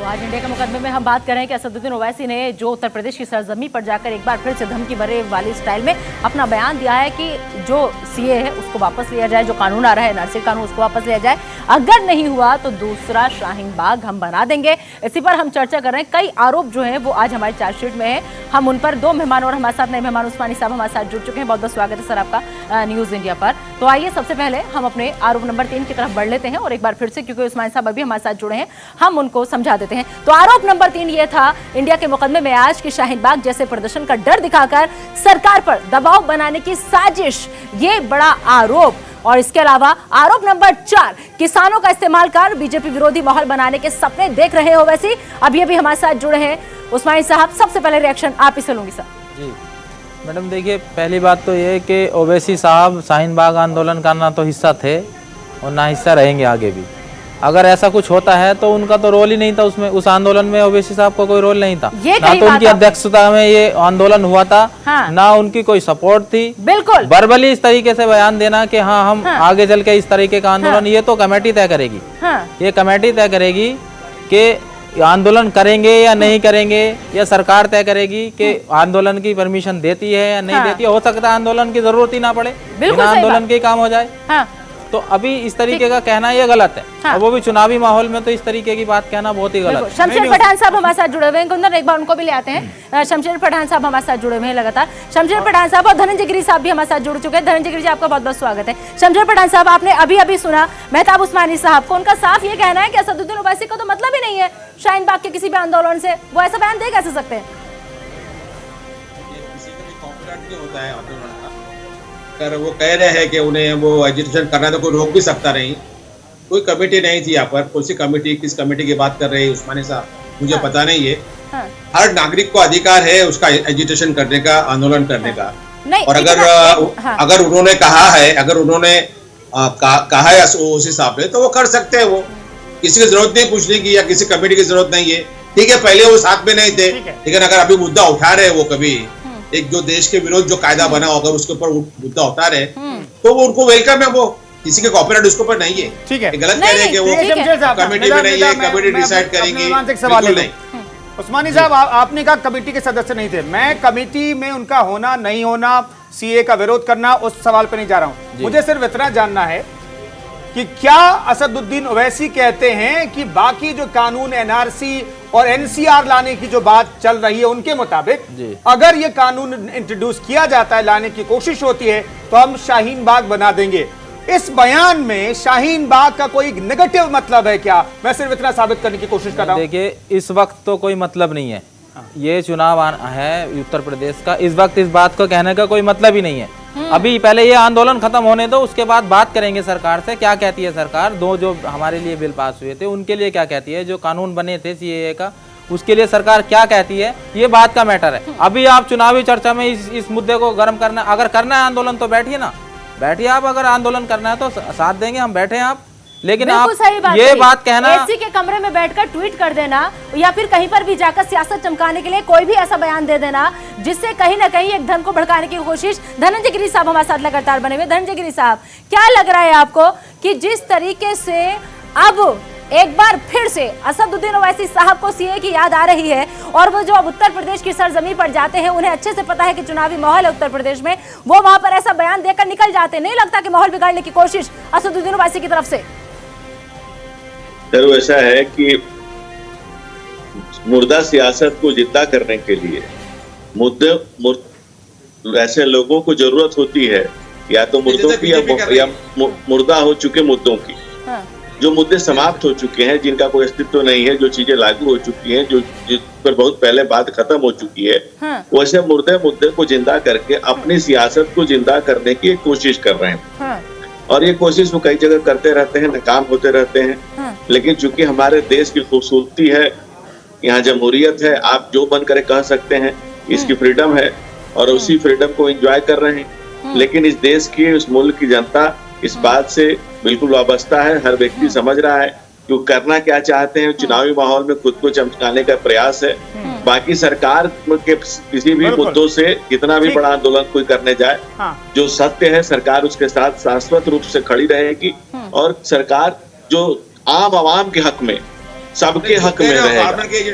आज इंडिया के मुकदमे में हम बात कर रहे हैं कि असदुद्दीन ओवैसी ने जो उत्तर प्रदेश की सरजमी पर जाकर एक बार फिर से धमकी भरे वाली स्टाइल में अपना बयान दिया है कि जो सीए है उसको वापस लिया जाए, जो कानून आ रहा है एनआरसी कानून उसको वापस लिया जाए, अगर नहीं हुआ तो दूसरा शाहीन बाग हम बना देंगे। इसी पर हम चर्चा कर रहे हैं। कई आरोप जो है वो आज हमारी चार्जशीट में है, हम उन पर दो मेहमान और हमारे साथ नए मेहमान उस्मानी साहब हमारे साथ जुड़ चुके हैं। बहुत बहुत स्वागत है सर आपका न्यूज इंडिया पर। तो आइए सबसे पहले हम अपने आरोप नंबर 3 की तरफ बढ़ लेते हैं और एक बार फिर से, क्योंकि उस्मानी साहब अभी हमारे साथ जुड़े हैं, हम उनको समझा देते हैं। तो आरोप नंबर 3 ये था इंडिया के मुकदमे में आज की शाहीन बाग जैसे प्रदर्शन का डर दिखाकर सरकार पर दबाव बनाने की साजिश, ये बड़ा आरोप। और इसके अलावा आरोप नंबर 4, किसानों का इस्तेमाल कर बीजेपी विरोधी माहौल बनाने के सपने देख रहे हो वैसी। अभी अभी हमारे साथ जुड़े हैं उस्मानी साहब, सबसे पहले रिएक्शन आप ही से लूंगी सर। जी मैडम, देखिए पहली बात तो ये है कि ओवैसी साहब शाहीन बाग आंदोलन का ना तो हिस्सा थे और ना हिस्सा रहेंगे आगे भी। अगर ऐसा कुछ होता है तो उनका तो रोल ही नहीं था उसमें, उस आंदोलन में ओवैसी साहब का कोई रोल नहीं था। ना तो उनकी अध्यक्षता में ये आंदोलन हुआ था, हाँ। ना उनकी कोई सपोर्ट थी। बिल्कुल वर्बली इस तरीके से बयान देना कि हाँ हम आगे चल के इस तरीके का आंदोलन, हाँ। ये तो कमेटी तय करेगी, हाँ। ये कमेटी तय करेगी कि आंदोलन करेंगे या नहीं करेंगे, या सरकार तय करेगी कि आंदोलन की परमिशन देती है या नहीं देती है। हो सकता है आंदोलन की जरूरत ही ना पड़े, बिना आंदोलन के काम हो जाए। तो अभी इस तरीके का कहना ये गलत है, हाँ। और वो भी चुनावी माहौल में, तो इस तरीके की बात कहना बहुत ही गलत है। शमशेर पठान साहब हमारे साथ जुड़े हुए हैं, कुंदन एक बार उनको भी ले आते हैं। शमशेर पठान साहब हमारे साथ जुड़े हुए हैं लगातार। शमशेर पठान साहब और धनंजय गिरी साहब भी हमारे साथ जुड़ चुके हैं। धनंजय गिरी जी आपका बहुत बहुत स्वागत है। शमशेर पठान साहब, आपने अभी अभी सुना मेहताब उस्मानी साहब को, उनका साफ ये कहना है कि असदुद्दीन ओवैसी को तो मतलब ही नहीं है शाहीन बाग के किसी भी आंदोलन से, वो ऐसा बयान दे कैसे सकते हैं? कर वो कह रहे हैं कि उन्हें वो एजुकेशन करना तो कोई रोक भी सकता नहीं। कोई कमेटी नहीं थी यहाँ पर, कौन सी कमेटी, किस कमेटी की बात कर रहे हैं उस्मानी साहब, मुझे पता नहीं है। हर नागरिक को अधिकार है उसका एजुकेशन करने का, आंदोलन करने का। और अगर उन्होंने कहा है, अगर उन्होंने कहा है उस हिसाब से, तो वो कर सकते हैं। वो किसी की जरूरत नहीं पूछने की या किसी कमेटी की जरूरत नहीं है। ठीक है, पहले वो साथ में नहीं थे, लेकिन अगर अभी मुद्दा उठा रहे वो कभी एक जो देश के विरोध जो कायदा बना, अगर उसके ऊपर मुद्दा उठा रहे तो वो उनको वेलकम है। वो किसी के कॉपीराइट उसके ऊपर नहीं है। ठीक है, गलत कह रहे हैं कि वो कमेटी में नहीं है, कमेटी डिसाइड करेंगी। उस्मानी साहब, आपने कहा कमेटी के सदस्य नहीं थे। मैं कमेटी में उनका होना नहीं होना, सीए का विरोध करना, उस सवाल पर नहीं जा रहा हूं। मुझे सिर्फ इतना जानना है कि क्या असदुद्दीन ओवैसी कहते हैं कि बाकी जो कानून एनआरसी और एनसीआर लाने की जो बात चल रही है उनके मुताबिक अगर ये कानून इंट्रोड्यूस किया जाता है, लाने की कोशिश होती है, तो हम शाहीन बाग बना देंगे। इस बयान में शाहीन बाग का कोई नेगेटिव मतलब है क्या? मैं सिर्फ इतना साबित करने की कोशिश कर रहा हूं। देखिए, इस वक्त तो कोई मतलब नहीं है। ये चुनाव है उत्तर प्रदेश का, इस वक्त इस बात को कहने का कोई मतलब ही नहीं है। अभी पहले ये आंदोलन खत्म होने दो, उसके बाद बात करेंगे सरकार से, क्या कहती है सरकार। दो जो हमारे लिए बिल पास हुए थे उनके लिए क्या कहती है, जो कानून बने थे सीएए का, उसके लिए सरकार क्या कहती है, ये बात का मैटर है। अभी आप चुनावी चर्चा में इस मुद्दे को गर्म करना, अगर करना है आंदोलन तो बैठिए ना, बैठिए आप। अगर आंदोलन करना है तो साथ देंगे, हम बैठे हैं आप। लेकिन आप ये बात कहना, एसी के कमरे में बैठकर ट्वीट कर देना या फिर कहीं पर भी जाकर सियासत चमकाने के लिए कोई भी ऐसा बयान दे देना जिससे कहीं ना कहीं एक धर्म को भड़काने की कोशिश। धनंजय गिरी साहब हमारे साथ लगातार बने हुए। धनंजय गिरी साहब, क्या लग रहा है आपको कि जिस तरीके से अब एक बार फिर से असदुद्दीन ओवैसी साहब को सीए की याद आ रही है और वो जो अब उत्तर प्रदेश की सरजमी पर जाते हैं, उन्हें अच्छे से पता है कि चुनावी माहौल है उत्तर प्रदेश में, वो वहां पर ऐसा बयान देकर निकल जाते, नहीं लगता कि माहौल बिगाड़ने की कोशिश असदुद्दीन ओवैसी की तरफ से? सर, ऐसा है कि मुर्दा सियासत को जिंदा करने के लिए ऐसे लोगों को जरूरत होती है, या तो मुर्दों की या मुर्दा हो चुके मुद्दों की। जो मुद्दे समाप्त हो चुके हैं, जिनका कोई अस्तित्व नहीं है, जो चीजें लागू हो चुकी हैं, जो जिस पर बहुत पहले बात खत्म हो चुकी है, वैसे मुद्दे को जिंदा करके अपनी सियासत को जिंदा करने की कोशिश कर रहे हैं। और ये कोशिश वो कई जगह करते रहते हैं, नाकाम होते रहते हैं। लेकिन चूंकि हमारे देश की खूबसूरती है, यहाँ जमहूरियत है, आप जो मन करे कह सकते हैं, इसकी फ्रीडम है और उसी फ्रीडम को एंजॉय कर रहे हैं। लेकिन इस देश की, उस मुल्क की जनता इस बात से बिल्कुल वाबस्ता है। हर व्यक्ति समझ रहा है कि वो करना क्या चाहते हैं। चुनावी माहौल में खुद को चमकाने का प्रयास है। बाकी सरकार के किसी भी मुद्दों से कितना भी बड़ा आंदोलन कोई करने जाए, जो सत्य है सरकार उसके साथ शाश्वत रूप से खड़ी रहेगी। और सरकार जो आम आवाम के हक में सबके हक में रहेगा,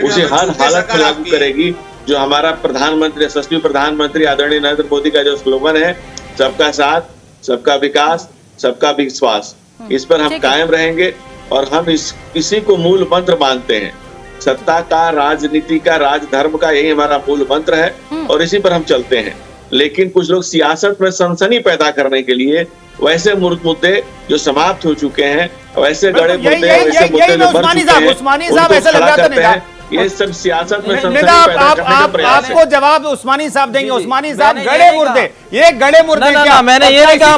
उसे हर हालत में लागू करेगी। जो हमारा प्रधानमंत्री, यशस्वी प्रधानमंत्री आदरणीय नरेंद्र मोदी का जो स्लोगन है, सबका साथ, सबका विकास, सबका विश्वास, इस पर हम कायम रहेंगे। और हम इसी को मूल मंत्र मानते हैं। सत्ता का, राजनीति का, राजधर्म का, यही हमारा मूल मंत्र है और इसी पर हम चलते हैं। लेकिन कुछ लोग सियासत में सनसनी पैदा करने के लिए वैसे मुद्दे जो समाप्त हो चुके हैं, वैसे गड़े मुद्दे, वैसे मुद्दे जो बढ़ चुके हैं, उनको खड़ा करते हैं। ये सब सियासत में सनसनी पैदा करने का प्रयास है। आपको जवाब उस्मानी साहब देंगे। उस्मानी साहब, गड़े मुर्दे, ये गड़े मुर्दे क्या? मैंने ये नहीं कहा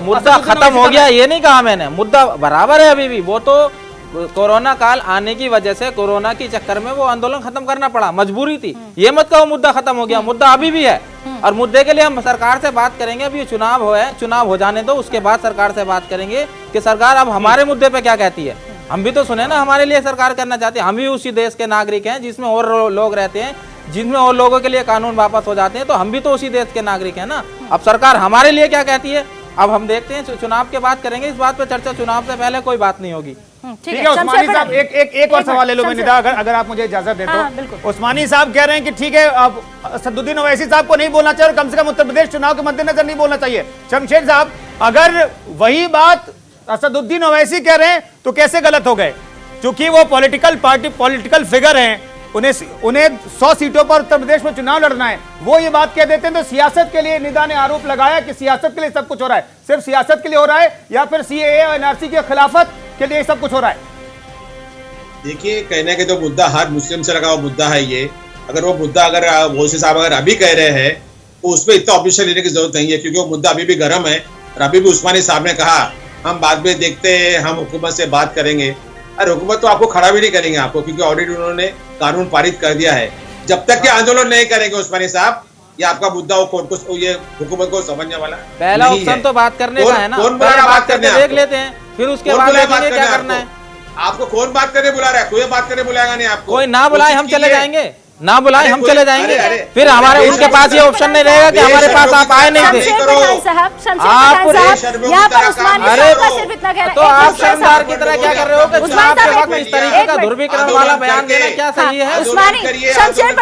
मुद्दा खत्म हो गया, ये नहीं कहा मैंने। मुद्दा बराबर है अभी भी। वो तो कोरोना काल आने की वजह से, कोरोना के चक्कर में वो आंदोलन खत्म करना पड़ा, मजबूरी थी। ये मत कहो मुद्दा खत्म हो गया, मुद्दा अभी भी है। और मुद्दे के लिए हम सरकार से बात करेंगे। अभी चुनाव हो जाने दो, उसके बाद सरकार से बात करेंगे कि सरकार अब हमारे मुद्दे पे क्या कहती है। हम भी तो सुने ना, हमारे लिए सरकार करना चाहती है। हम भी उसी देश के नागरिक हैं जिसमें और लोग रहते हैं, जिसमें और लोगों के लिए कानून वापस हो जाते हैं, तो हम भी तो उसी देश के नागरिक हैं ना। अब सरकार हमारे लिए क्या कहती है, अब हम देखते हैं। चुनाव के बाद करेंगे इस बात पे चर्चा, चुनाव से पहले कोई बात नहीं होगी। ठीक है उस्मानी साहब, एक और सवाल ले लो निदा, अगर आप मुझे इजाजत दे तो। उस्मानी साहब कह रहे हैं कि ठीक है, अब असदुद्दीन ओवैसी साहब को नहीं बोलना चाहिए और कम से कम उत्तर प्रदेश चुनाव के मद्देनजर नहीं बोलना चाहिए। शमशेर साहब, अगर वही बात असदुद्दीन ओवैसी कह रहे हैं तो कैसे गलत हो गए? क्योंकि वो पॉलिटिकल फिगर हैं, उन्हें 100 सीटों पर उत्तर प्रदेश में चुनाव लड़ना है, वो ये बात कह देते हैं। तो सियासत के लिए निदा ने आरोप लगाया कि सियासत के लिए सब कुछ हो रहा है। सिर्फ सियासत के लिए हो रहा है या फिर सीएए और एनआरसी की खिलाफत के लिए सब कुछ हो रहा है? देखिए, कहने के तो मुद्दा हर मुस्लिम से लगा हुआ मुद्दा है ये। अगर वो मुद्दा अगर ओवैसी साहब अगर अभी कह रहे हैं तो उसमें इतना ऑब्जेक्शन लेने की जरूरत नहीं है, क्योंकि वो मुद्दा अभी भी गर्म है। और अभी भी उस्मानी साहब ने कहा हम बाद में देखते हैं, हम हुकूमत से बात करेंगे। अरे हुकूमत तो आपको खड़ा भी नहीं करेंगे आपको, क्योंकि ऑलरेडी उन्होंने कानून पारित कर दिया है। जब तक के आंदोलन नहीं करेंगे उस्मानी साहब, ये आपका मुद्दा ये हुकूमत को समझने वाला पहला ऑप्शन तो बात करने का है ना। कौन बुला रहा है बात करने? देख लेते हैं, फिर उसके बाद देखेंगे क्या करना है। आपको कौन बात करने बुला रहा है? कोई बात करने बुलाएगा नहीं आपको। कोई ना बुलाए हम चले जाएंगे, ना बुलाए हम चले जाएंगे। फिर हमारे उनके पास ये ऑप्शन नहीं रहेगा कि हमारे पास आप आए नहीं थे। तो आप शर्मदार की तरह क्या कर रहे हो कि चुनाव के वक्त इस तरीके का ध्रुवीकरण वाला बयान देना क्या सही है? शमशेर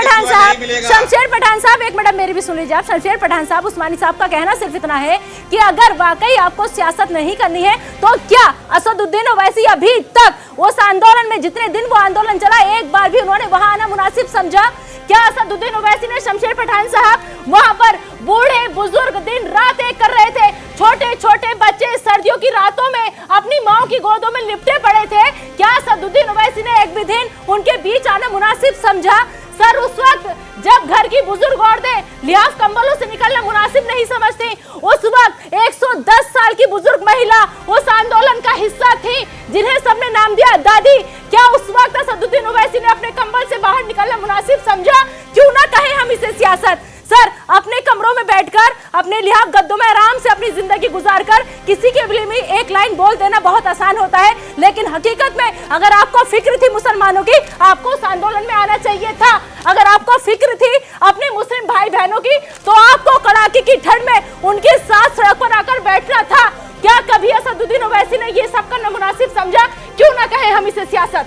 पठान साहब, एक मिनट मेरी भी सुन लीजिए आप। शमशेर पठान साहब, उस्मानी साहब का कहना सिर्फ इतना है कि अगर वाकई आपको सियासत नहीं करनी है तो क्या असदुद्दीन ओवैसी अभी तक उस आंदोलन में, जितने दिन वो आंदोलन चला, एक बार भी उन्होंने वहां आना मुनासिब समझा? क्या असदुद्दीन ओवैसी ने, शमशेर पठान साहब, वहां पर बूढ़े बुजुर्ग दिन रात एक कर रहे थे, छोटे छोटे बच्चे सर्दियों की रातों में अपनी माओ की गोदों में लिपटे पड़े थे? क्या असदुद्दीन ओवैसी ने एक भी दिन उनके बीच आना मुनासिब समझा? सर, उस वक्त जब घर की बुजुर्ग औरतें लिहाफ कंबलों से निकलना मुनासिब नहीं समझती, उस वक्त 110 साल की बुजुर्ग महिला उस आंदोलन का हिस्सा थी जिन्हें सबने नाम दिया दादी। क्या उस वक्त असदुद्दीन ओवैसी ने अपने कंबल से बाहर निकलना मुनासिब समझा? क्यों ना कहें हम इसे सियासत। सर, अपने कमरों में बैठकर अपने लिहाफ गद्दों में आराम से अपनी जिंदगी गुजारकर किसी के लिए भी एक लाइन बोल देना बहुत आसान होता है, लेकिन हकीकत में अगर आपको फिक्र थी मुसलमानों की, आपको उस आंदोलन में आना चाहिए था। अगर आपको फिक्र थी अपने मुस्लिम भाई बहनों की, तो आपको कड़ाके की ठंड में उनके साथ सड़क पर आकर बैठना था। क्या कभी असदुद्दीन ओवैसी ने ये सब करना मुनासिब समझा? क्यों ना कहे हम इसे सियासत।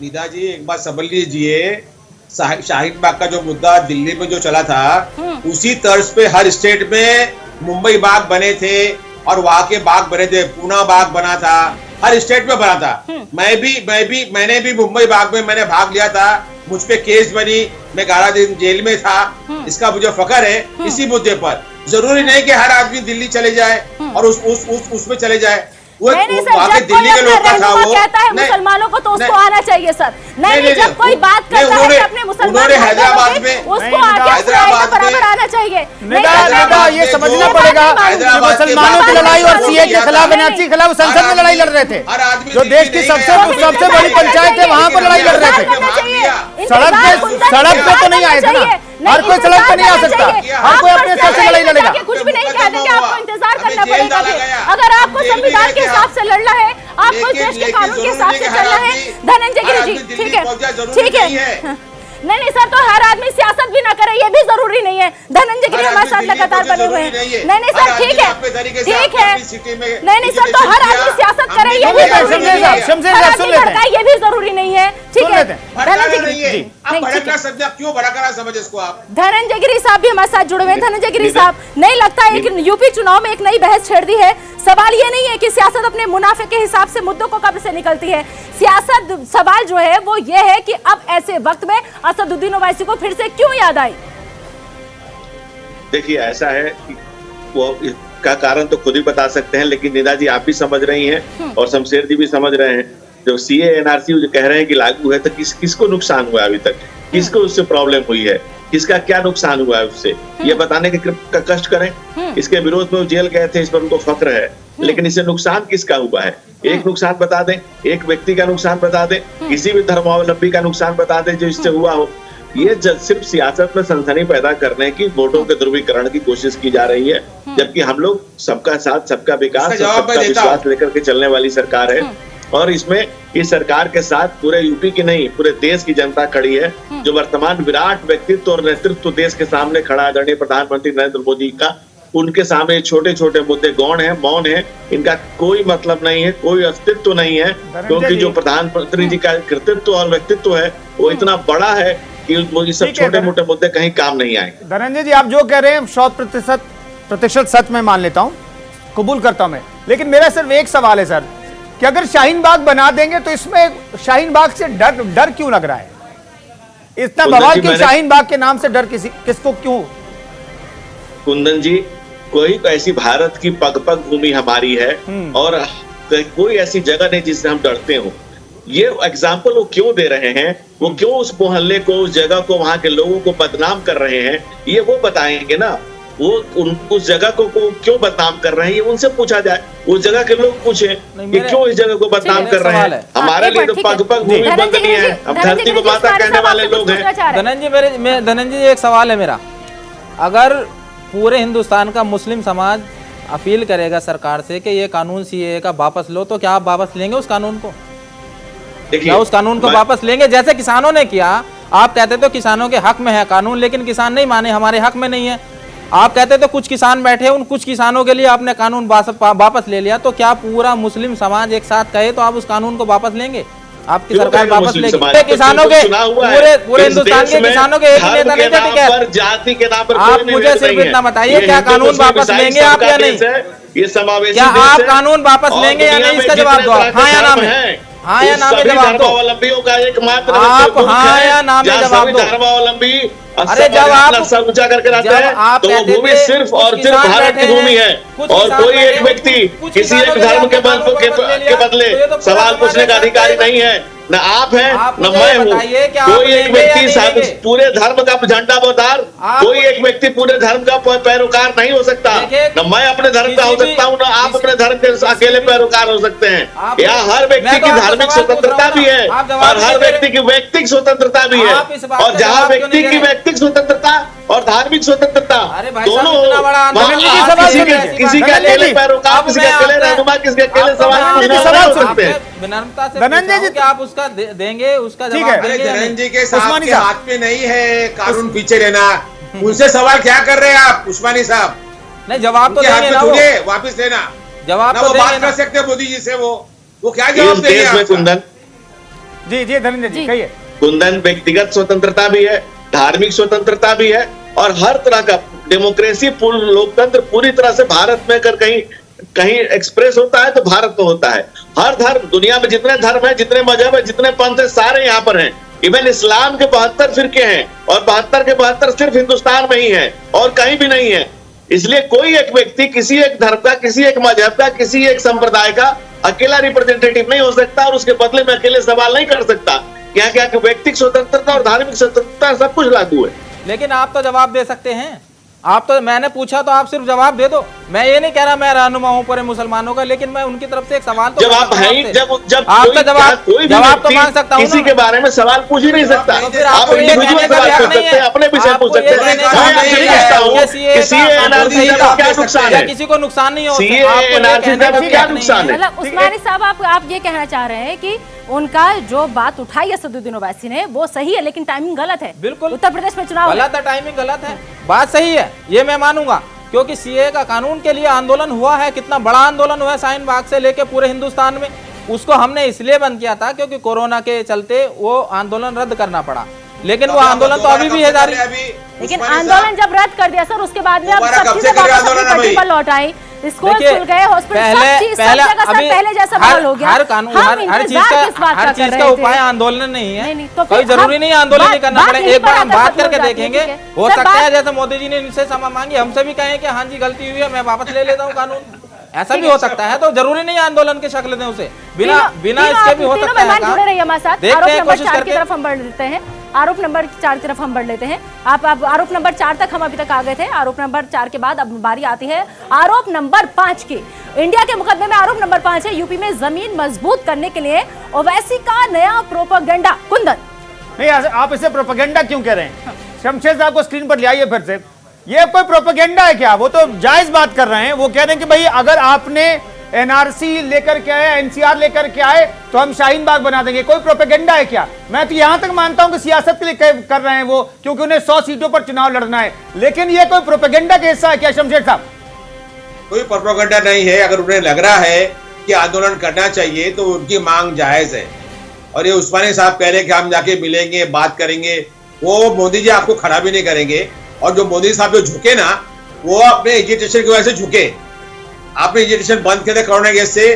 निदा जी, एक बात समझ लीजिए, शाहीन बाग का जो मुद्दा दिल्ली में जो चला था, उसी तर्ज पे हर स्टेट में मुंबई बाग बने थे और वहां के बाग बने थे, पूना बाग बना था, हर स्टेट में बना था। मैंने भी मुंबई बाग में मैंने भाग लिया था, मुझ पे केस बनी, मैं 11 दिन जेल में था। इसका मुझे फख्र है इसी मुद्दे पर। जरूरी नहीं कि हर आदमी दिल्ली चले जाए और उसमें चले जाए। नहीं सर, जब कोई कहता है मुसलमानों को तो उसको आना चाहिए सर। नहीं, जब कोई बात करता है अपने मुसलमान हैदराबाद में, उसको आगे बराबर आना चाहिए। निदा, ये समझना पड़ेगा कि मुसलमानों की लड़ाई और सीए के खिलाफ, एनआरसी के खिलाफ संसद में लड़ाई लड़ रहे थे। जो देश की सबसे बड़ी पंचायत है वहां पर लड़ाई लड़ रहे थे। सड़क पे तो नहीं आए थे ना, हर कोई सड़क पे नहीं आ सकता, हर कोई अपने स्तर से लड़ाई लड़ेगा। कुछ भी नहीं कह देंगे, आपको इंतजार करना पड़ेगा। अगर आपको संविधान के हिसाब से लड़ना है, आपको देश के कानून के हिसाब से चलना है। धनंजय गिरी जी, ठीक है। नहीं सर, तो हर आदमी सियासत भी ना करे ये भी जरूरी नहीं है। धनंजय गिरी हमारे साथ लगातार बने हुए हैं। नहीं सर, ठीक है, ठीक है। नहीं सर, तो हर आदमी सियासत करे ये भी जरूरी नहीं है, ये भी जरूरी नहीं है। ठीक है, धनंजय गिरी, क्यों भड़का समझ इसको आप। धनंजय गिरी साहब भी हमारे साथ जुड़े हुए हैं। धनंजय गिरी साहब, नहीं लगता है कि यूपी चुनाव में एक नई बहस छेड़ दी है? सवाल ये नहीं है कि सियासत अपने मुनाफे के हिसाब से मुद्दों को कब से निकलती है। सियासत सवाल जो है वो ये है कि अब ऐसे वक्त में असदुद्दीन ओवैसी को फिर से क्यों याद आई? देखिए, ऐसा है कि वो का कारण तो खुद ही बता सकते हैं, लेकिन निदा जी आप भी समझ रही हैं और शमशेर जी भी समझ रहे हैं। जो सीए एनआरसी जो कह रहे हैं कि लागू है, तो किसको नुकसान हुआ अभी तक, किसको उससे प्रॉब्लम हुई है, किसका क्या नुकसान हुआ है उससे, ये बताने के कष्ट करें। इसके विरोध में वो जेल गए थे, इस पर उनको फक्र है, लेकिन इससे नुकसान किसका हुआ है? एक नुकसान बता दें, एक व्यक्ति का नुकसान बता दें, किसी भी धर्मावलंबी का नुकसान बता दें जो इससे हुआ हो। ये सिर्फ सियासत में सनसनी पैदा करने की, वोटों के ध्रुवीकरण की कोशिश की जा रही है, जबकि हम लोग सबका साथ, सबका विकास, सबका विश्वास लेकर के चलने वाली सरकार है। और इसमें इस सरकार के साथ पूरे यूपी की नहीं, पूरे देश की जनता खड़ी है, जो वर्तमान विराट व्यक्तित्व और नेतृत्व देश के सामने खड़ा आदरणीय प्रधानमंत्री नरेंद्र मोदी का। उनके सामने छोटे छोटे मुद्दे गौण है, मौन है, इनका कोई मतलब नहीं है, कोई अस्तित्व नहीं है, क्योंकि जो प्रधानमंत्री जी का कृतित्व और व्यक्तित्व है वो इतना बड़ा है कि वो सब छोटे मोटे मुद्दे कहीं काम नहीं आएंगे। धनंजय जी, आप जो कह रहे हैं 100% सच में मान लेता हूं, कबूल करता हूं मैं, लेकिन मेरा सिर्फ एक सवाल है सर, कि अगर शाहीन बाग बना देंगे तो इसमें शाहीन बाग से डर क्यों लग रहा है? इतना बवाल क्यों शाहीन बाग के नाम से डर किसको क्यों? कुंदन जी, कोई ऐसी भारत की पग पग भूमि हमारी है और कोई ऐसी जगह नहीं जिससे हम डरते हो। ये एग्जाम्पल वो क्यों दे रहे हैं, वो क्यों उस मोहल्ले को, उस जगह को, वहां के लोगों को बदनाम कर रहे हैं, ये वो बताएंगे ना। वो उस जगह को क्यों बदनाम कर रहे हैं, ये उनसे पूछा जाए। उस जगह के लोग पूछे कि क्यों इस जगह को बदनाम कर रहे हैं। हमारे लिए तो पग पग भूमि बंदनी है, हम धरती को माता कहने वाले लोग हैं। धनंजय, एक सवाल है मेरा। अगर पूरे हिंदुस्तान का मुस्लिम समाज अपील करेगा सरकार से कि ये कानून सीएए का वापस लो, तो क्या आप वापस लेंगे उस कानून को? क्या उस कानून को वापस लेंगे? जैसे किसानों ने किया, आप कहते तो किसानों के हक में है कानून, लेकिन किसान नहीं माने, हमारे हक में नहीं है। आप कहते तो कुछ किसान बैठे, उन कुछ किसानों के लिए आपने कानून वापस ले लिया, तो क्या पूरा मुस्लिम समाज एक साथ कहे तो आप उस कानून को वापस लेंगे? आपकी सरकार वापस लेगी? किसानों के पूरे हिंदुस्तान के किसानों के एक नेता नहीं थे, जाति के नाम पर आप मुझे सिर्फ इतना बताइए, क्या कानून वापस लेंगे आप या नहीं? ये समावेशी, क्या आप कानून वापस लेंगे या नहीं? इसका जवाब दो आप, हाँ या ना में, हाँ या ना में जवाब दो। धर्मावलंबियों का एकमात्र आप हाँ या ना में जवाब दो। धर्मावलंबी अरे जब आप ऊंचा करके रहते हैं तो वो भूमि सिर्फ और सिर्फ भारत की भूमि है, और कोई एक व्यक्ति किसी एक धर्म के बदले सवाल पूछने का अधिकारी नहीं है। न आप हैं न मैं हूँ। कोई एक व्यक्ति पूरे धर्म का झंडा बरदार, कोई एक व्यक्ति पूरे धर्म का पैरोकार नहीं हो सकता। न मैं अपने धर्म का हो सकता हूँ, न आप अपने धर्म के अकेले पैरोकार हो सकते हैं। यहाँ हर व्यक्ति की धार्मिक स्वतंत्रता भी है और हर व्यक्ति की व्यक्तिगत स्वतंत्रता भी है, और जहाँ व्यक्ति की व्यक्तिगत स्वतंत्रता और धार्मिक स्वतंत्रता दोनों किसी के अकेले पैरोकार, किसी के अकेले रहनुमा, किसी के अकेले सवाल हो सकते हैं। धनंजय जी, आप उसका देंगे, उसका जवाब देंगे? धनंजय के साहब के हाथ में नहीं है कानून पीछे लेना। उनसे सवाल क्या कर रहे हैं आप उस्मानी साहब? नहीं, जवाब तो देंगे ना, वो वापस लेना जवाब तो बात कर सकते हैं मोदी जी से। वो क्या जवाब देंगे? कुंदन जी धनंजय जी कहिए। कुंदन, व्यक्तिगत स्वतंत्रता भी है, धार्मिक स्वतंत्रता भी है, और हर तरह का डेमोक्रेसी, लोकतंत्र पूरी तरह से भारत में अगर कहीं एक्सप्रेस होता है तो भारत में होता है। हर धर्म, दुनिया में जितने धर्म है, जितने मजहब है, जितने पंथ है, सारे यहाँ पर हैं। इवन इस्लाम के 72 फिरके हैं, और 72 के 72 सिर्फ हिंदुस्तान में ही है और कहीं भी नहीं है। इसलिए कोई एक व्यक्ति किसी एक धर्म का, किसी एक मजहब का, किसी एक संप्रदाय का अकेला रिप्रेजेंटेटिव नहीं हो सकता, और उसके बदले में अकेले सवाल नहीं कर सकता। क्या व्यक्तिगत स्वतंत्रता और धार्मिक स्वतंत्रता सब कुछ लागू है। लेकिन आप तो जवाब दे सकते हैं, आप तो मैंने पूछा तो आप सिर्फ जवाब दे दो। मैं ये नहीं कह रहा मैं रहनुमा हूँ पूरे मुसलमानों का, लेकिन मैं उनकी तरफ से एक सवाल तो जब आप हैं, जब आपका जवाब तो मांग सकता हूँ, किसी के बारे में सवाल पूछ ही नहीं सकता। तो फिर आप आपको ये इंडिविजुअल कहने का सवाल हक पूछ नहीं सकते हैं, है। अपने विषय पूछ आपको ये सकते हैं। कहने का मैं हक आपसे नहीं नहीं है कहता हूँ कि कि सीए एनआरसी का क्या नुकसान या है, किसी को नुकसान नहीं हो, सीए आपको ये एनआरसी कहने का का क्या हक नहीं नुकसान है। मतलब उस्मानी साहब आप ये कहना चाह रहे हैं कि उनका जो बात उठाई असदुद्दीन ओवैसी ने वो सही है, लेकिन टाइमिंग गलत है। बिल्कुल उत्तर प्रदेश में चुनाव गलत है, टाइमिंग गलत है, बात सही है, ये मैं मानूंगा, क्योंकि सीए का कानून के लिए आंदोलन हुआ है, कितना बड़ा आंदोलन हुआ है शाहीन बाग से लेके पूरे हिंदुस्तान में। उसको हमने इसलिए बंद किया था क्योंकि कोरोना के चलते वो आंदोलन रद्द करना पड़ा, लेकिन वो आंदोलन तो अभी भी है जारी। लेकिन आंदोलन जब रद्द कर दिया सर, उसके बाद में अब सब चीजें वापस अपनी पटरी पर लौट आई, स्कूल खुल गए, हॉस्पिटल, सब चीज सब जगह सब पहले जैसा माहौल हो गया। हर कानून हर चीज का उपाय आंदोलन नहीं है, कोई जरूरी नहीं आंदोलन नहीं करना पड़े। एक बार हम बात करके देखेंगे, हो सकता है जैसे मोदी जी ने इनसे क्षमा मांगी, हमसे भी कहें कि हाँ जी गलती हुई है, मैं वापस ले लेता हूँ कानून, ऐसा भी हो सकता है। तो जरूरी नहीं आंदोलन की शक्ल दें उसे, बिना इसके भी हो सकता है। जुड़े रहिए हमारे साथ। देखते आरोप हैं, नंबर कोशिश 4 की करके। तरफ हम बढ़ लेते हैं, आरोप नंबर 4 की तरफ हम बढ़ लेते हैं। आप आरोप नंबर 4 तक हम अभी तक आ गए थे। आरोप नंबर 4 के बाद अब बारी आती है आरोप नंबर 5 की। इंडिया के मुकदमे में आरोप नंबर 5 है, यूपी में जमीन मजबूत करने के लिए ओवैसी का नया प्रोपेगेंडा। कुंदन, नहीं, आप इसे प्रोपेगेंडा क्यों कह रहे हैं? शमशेर साहब को स्क्रीन पर लाइए फिर से। ये कोई प्रोपेगेंडा है क्या? वो तो जायज बात कर रहे हैं, वो कह रहे हैं कि भाई अगर आपने एनआरसी लेकर के आए, एनसीआर लेकर के आए तो हम शाहीन बाग बना देंगे। कोई प्रोपेगेंडा है क्या? मैं तो यहां तक मानता हूं कि सियासत के लिए कर रहे हैं वो, क्योंकि उन्हें 100 सीटों पर चुनाव लड़ना है, लेकिन ये कोई प्रोपेगेंडा का हिस्सा है क्या शमशेर साहब? कोई प्रोपेगेंडा नहीं है। अगर उन्हें लग रहा है कि आंदोलन करना चाहिए तो उनकी मांग जायज है। और ये उस्मानी साहब कह रहे हैं कि हम जाके मिलेंगे, बात करेंगे, वो मोदी जी आपको खड़ा भी नहीं करेंगे। और जो मोदी साहब जो झुके ना, वो अपने एजिटेशन की वजह से झुके। आपने एजिटेशन बंद किया था कोरोना केस से,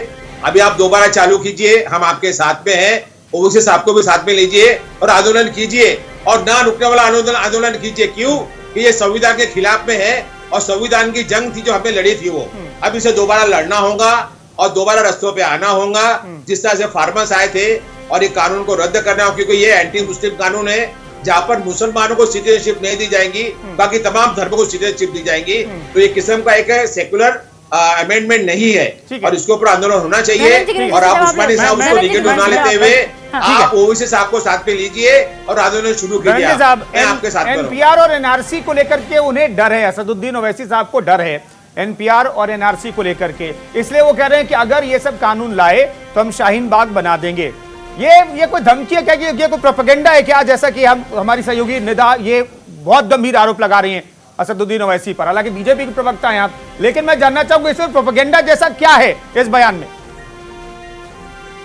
अभी आप दोबारा चालू कीजिए, हम आपके साथ में हैं, ओवैसी साहब को भी साथ में लीजिए और आंदोलन कीजिए, और ना रुकने वाला आंदोलन कीजिए। क्यों? कि ये संविधान के खिलाफ में है और संविधान की जंग थी जो हमने लड़ी थी वो। अब इसे दोबारा लड़ना होगा और दोबारा रस्तों पे आना होगा। जिस तरह से फार्मर्स आए थे और ये कानून को रद्द करना हो, क्योंकि ये एंटी मुस्लिम कानून है जहाँ पर मुसलमानों को सिटीजनशिप नहीं दी जाएगी, बाकी तमाम धर्मों को सिटीजनशिप दी जाएगी। तो ये किस्म का एक सेकुलर अमेंडमेंट नहीं है और इसके ऊपर आंदोलन होना चाहिए। और आप उस्मानी साहब उसको निगेटिव ना लेते हुए आप ओवैसी साहब को साथ में लीजिए और आंदोलन शुरू कीजिए। मैं आपके साथ एनपीआर और एनआरसी को लेकर के उन्हें डर है, असदुद्दीन ओवैसी साहब को डर है एनपीआर और एनआरसी को लेकर के, इसलिए वो कह रहे हैं कि अगर ये सब कानून लाए तो हम शाहीन बाग बना देंगे। ये कोई धमकी है क्या? ये कोई प्रोपेगेंडा है क्या? जैसा कि हम हमारी सहयोगी निदा ये बहुत गंभीर आरोप लगा रही हैं असदुद्दीन ओवैसी पर, हालांकि बीजेपी के प्रवक्ता हैं आप, लेकिन मैं जानना चाहूंगा इसमें प्रोपेगेंडा जैसा क्या है इस बयान में?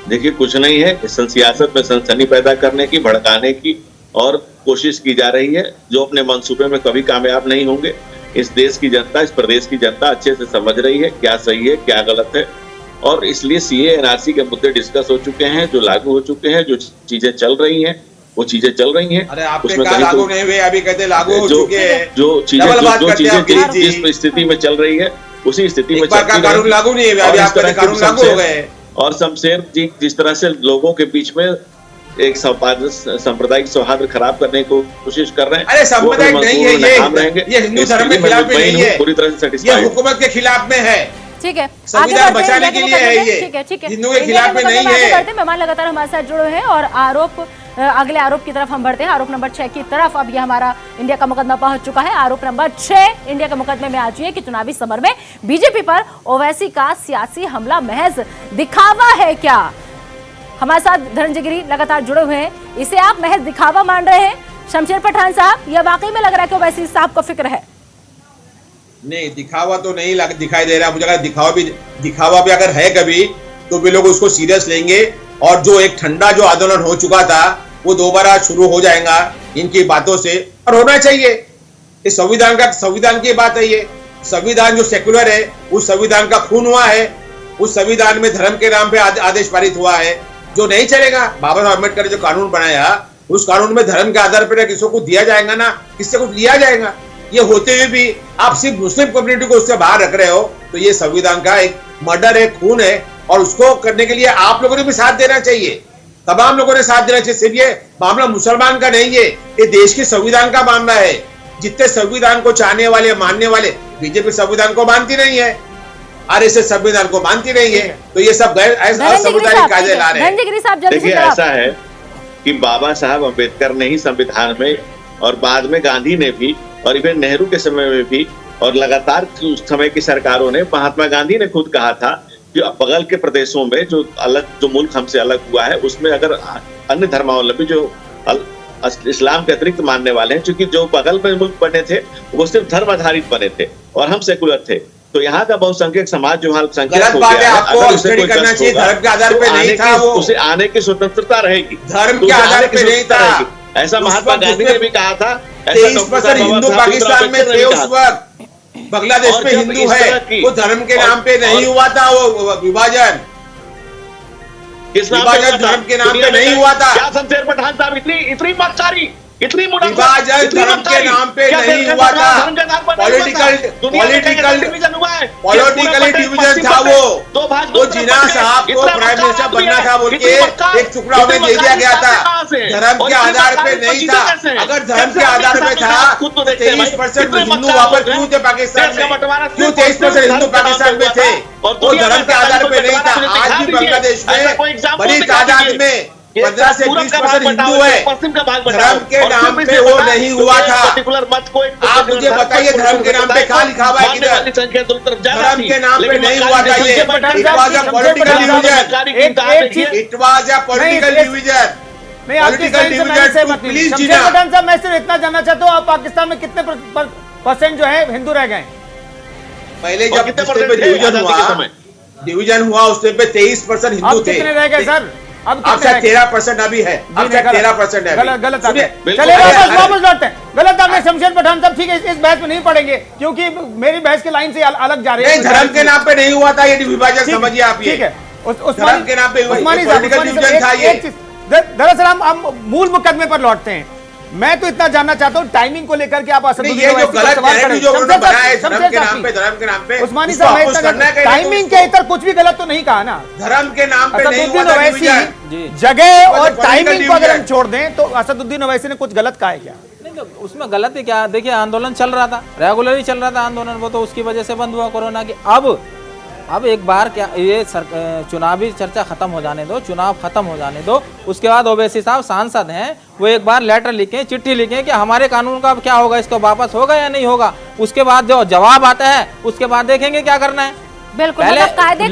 देखिए, कुछ नहीं है, इस सियासत में सनसनी पैदा करने की, भड़काने की और कोशिश की जा रही है, जो अपने मंसूबे में कभी कामयाब नहीं होंगे। इस देश की जनता, इस प्रदेश की जनता अच्छे से समझ रही है क्या सही है क्या गलत है, और इसलिए सीए एनआरसी के मुद्दे डिस्कस हो चुके हैं, जो लागू हो चुके हैं, जो चीजें चल रही हैं वो चीजें चल रही हैं। अरे आपके कहा लागू नहीं हुए, अभी कहते लागू हो चुके हैं। जो चीजें जिस स्थिति में चल रही है उसी स्थिति में कानून लागू नहीं हुए, अभी आपके कानून लागू हो गए। और शमशेर जी जिस तरह से लोगों के बीच में एक सांप्रदायिक सौहार्द खराब करने की कोशिश कर रहे हैं। अरे सांप्रदायिक नहीं है ये हिंदू धर्म के खिलाफ में नहीं है, पूरी तरह से ये हुकूमत के खिलाफ में है। ठीक है, संविधान बचाने के लिए है ये, ठीक है, हिंदू के खिलाफ में नहीं है। मेहमान लगातार हमारे साथ जुड़े हैं और अगले आरोप की तरफ हम बढ़ते हैं। आरोप नंबर 6 की तरफ अब ये हमारा इंडिया का मुकदमा पहुंच चुका है। आरोप नंबर 6 इंडिया के मुकदमे में आज ये कि चुनावी समर में बीजेपी पर ओवैसी का सियासी हमला महज दिखावा है क्या? हमारे साथ धनंजय गिरी लगातार जुड़े हुए हैं, इसे आप महज दिखावा मान रहे हैं शमशेर पठान साहब, या वाकई में लग रहा है कि ओवैसी साहब को फिक्र है? नहीं, दिखावा तो नहीं दिखाई दे रहा मुझे। अगर दिखावा भी अगर है कभी तो भी लोग उसको सीरियस लेंगे, और जो एक ठंडा जो आंदोलन हो चुका था वो दोबारा शुरू हो जाएगा इनकी बातों से, और होना चाहिए। इस संविधान की बात है, ये संविधान जो सेकुलर है उस संविधान का खून हुआ है, उस संविधान में धर्म के नाम पे आदेश पारित हुआ है जो नहीं चलेगा। बाबा साहब अम्बेडकर ने जो कानून बनाया उस कानून में धर्म के आधार पर किसी को दिया जाएगा ना, किससे कुछ लिया जाएगा। ये होते हुए भी आप सिर्फ मुस्लिम कम्युनिटी को उससे बाहर रख रहे हो, तो ये संविधान का एक मर्डर है, खून है, और उसको करने के लिए आप लोगों ने भी साथ देना चाहिए, तमाम लोगों ने साथ देना चाहिए। सिर्फ ये मामला मुसलमान का नहीं है, ये देश के संविधान का मामला है। जितने संविधान को चाहने वाले मानने वाले, बीजेपी संविधान को मानती नहीं है, आरएसएस संविधान को मानती नहीं है, तो ये सब गैर असंवैधानिक कायदे ला रहे हैं। देखिए ऐसा है कि बाबा साहब अम्बेडकर ने ही संविधान में और बाद में गांधी ने भी और इवन नेहरू के समय में भी और लगातार उस समय की सरकारों ने, महात्मा गांधी ने खुद कहा था कि बगल के प्रदेशों में जो मुल्क हमसे अलग हुआ है उसमें अगर अन्य धर्मावलंबी जो इस्लाम के अतिरिक्त मानने वाले हैं, क्योंकि जो बगल में मुल्क बने थे वो सिर्फ धर्म आधारित बने थे और हम सेकुलर थे, तो यहाँ का बहुसंख्यक समाज जो अल्पसंख्यक हो गया है, अगर उसे कोई करना चाहिए, धर्म के आधार पे नहीं था, वो उसे आने की स्वतंत्रता रहेगी, धर्म के आधार पे नहीं था। ऐसा महात्मा गांधी ने भी कहा था। 23% हिंदू पाकिस्तान में थे उस वक्त, बांग्लादेश में हिंदू है, वो धर्म के नाम पे नहीं हुआ था, वो विभाजन धर्म के नाम पे नहीं हुआ था। क्या शमशेर पठान साहब इतनी मक्कारी, इतनी विभाजन धर्म के नाम पे नहीं हुआ था, पॉलिटिकल डिवीजन था वो जिन्ना साहब को प्राइम मिनिस्टर बनना था बोल के एक टुकड़ा उन्हें दे दिया गया था, धर्म के आधार पे नहीं था। अगर धर्म के आधार पे था 23% हिंदू वहां पर क्यों थे पाकिस्तान में, क्यों 23% हिंदू पाकिस्तान में थे, वो धर्म के आधार पे नहीं था। आज भी बांग्लादेश में बड़ी तादाद में 15 से 20% हिंदू है, धर्म के नाम पे वो नहीं हुआ था। आप मुझे बताइए धर्म के नाम पे कहाँ लिखा हुआ है, किधर? धर्म के नाम पे नहीं हुआ था ये। It was a political division, it was a political division. नहीं, आपकी प्लीज शमशेर पठान साहब, मैं सिर्फ इतना जानना चाहता हूँ, आप पाकिस्तान में कितने परसेंट जो है हिंदू रह गए? पहले जब डिवीजन हुआ उस टाइम पे 23% हिंदू थे। कितने रह गए सर? अब 13% अभी है, अब 13% है। गलत चलिए वापस लौटते हैं। गलत आपने शमशेर पठान साहब, ठीक है, इस बहस में नहीं पड़ेंगे क्योंकि मेरी बहस के लाइन से अलग जा रही है। धर्म के नाम पे नहीं हुआ था ये विभाजन, समझिए आप ये। ठीक है, धर्म के नाम पे उस्मानी साहब, दरअसल हम मूल मुकदमे पर लौटते हैं। मैं तो इतना जानना चाहता हूँ टाइमिंग को लेकर के आप उस्मानी साहब, टाइमिंग के इतर कुछ भी गलत तो नहीं कहा ना? धर्म के नाम पे नहीं हुआ था डिवीजन। जगह और टाइमिंग को अगर हम छोड़ दें तो असदुद्दीन ओवैसी ने कुछ गलत कहा है क्या? नहीं, तो उसमें गलत है क्या? देखिए आंदोलन चल रहा था, रेगुलर ही चल रहा था आंदोलन, वो तो उसकी वजह से बंद हुआ कोरोना की। अब एक बार क्या ये चुनावी चर्चा खत्म हो जाने दो, चुनाव खत्म हो जाने दो, उसके बाद ओवैसी साहब सांसद हैं, वो एक बार लेटर लिखें, चिट्ठी लिखें कि हमारे कानून का अब क्या होगा, इसको वापस होगा या नहीं होगा। उसके बाद जो जवाब आता है उसके बाद देखेंगे क्या करना है। बिल्कुल, पहले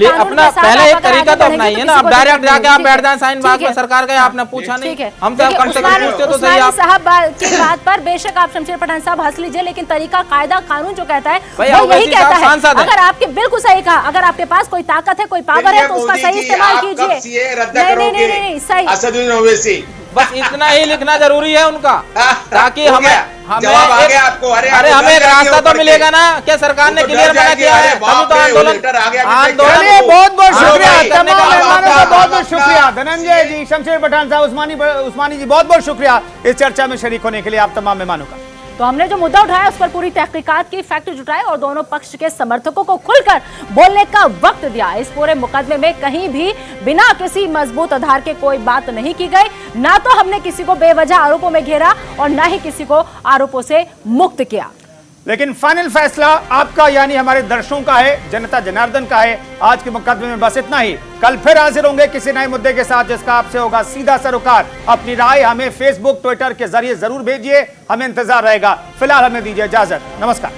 अपना पहले एक तरीका तो अपनाइए ना। अब डायरेक्ट जाके आप बैठ जाए शाहीन बाग में, सरकार गए, आपने पूछा नहीं, हमसे कम से कम पूछते तो सही। आप साहब की बात पर बेशक आप शमशेर पठान साहब हंस लीजिए, लेकिन तरीका कायदा कानून जो कहता है वो यही कहता है। अगर आपके बिल्कुल सही कहा, अगर आपके पास कोई ताकत है, कोई पावर है तो उसका सही इस्तेमाल कीजिए। नहीं सही, असदुद्दीन ओवैसी बस इतना ही लिखना जरूरी है उनका, ताकि हमें आपको अरे हमें एक रास्ता तो मिलेगा ना। क्या सरकार ने क्लियर मना किया है? तभी तो आंदोलन बहुत बहुत शुक्रिया, तमाम मेहमानों का बहुत बहुत शुक्रिया। धनंजय जी, शमशेर पठान साहब, उस्मानी जी, बहुत बहुत शुक्रिया इस चर्चा में शरीक होने के लिए आप तमाम मेहमानों का। तो हमने जो मुद्दा उठाया उस पर पूरी तहकीकात की, फैक्ट जुटाए और दोनों पक्ष के समर्थकों को खुलकर बोलने का वक्त दिया। इस पूरे मुकदमे में कहीं भी बिना किसी मजबूत आधार के कोई बात नहीं की गई, ना तो हमने किसी को बेवजह आरोपों में घेरा और ना ही किसी को आरोपों से मुक्त किया। लेकिन फाइनल फैसला आपका यानी हमारे दर्शकों का है, जनता जनार्दन का है। आज के मुकदमे में बस इतना ही। कल फिर हाजिर होंगे किसी नए मुद्दे के साथ जिसका आपसे होगा सीधा सरोकार। अपनी राय हमें फेसबुक, ट्विटर के जरिए जरूर भेजिए, हमें इंतजार रहेगा। फिलहाल हमें दीजिए इजाजत, नमस्कार।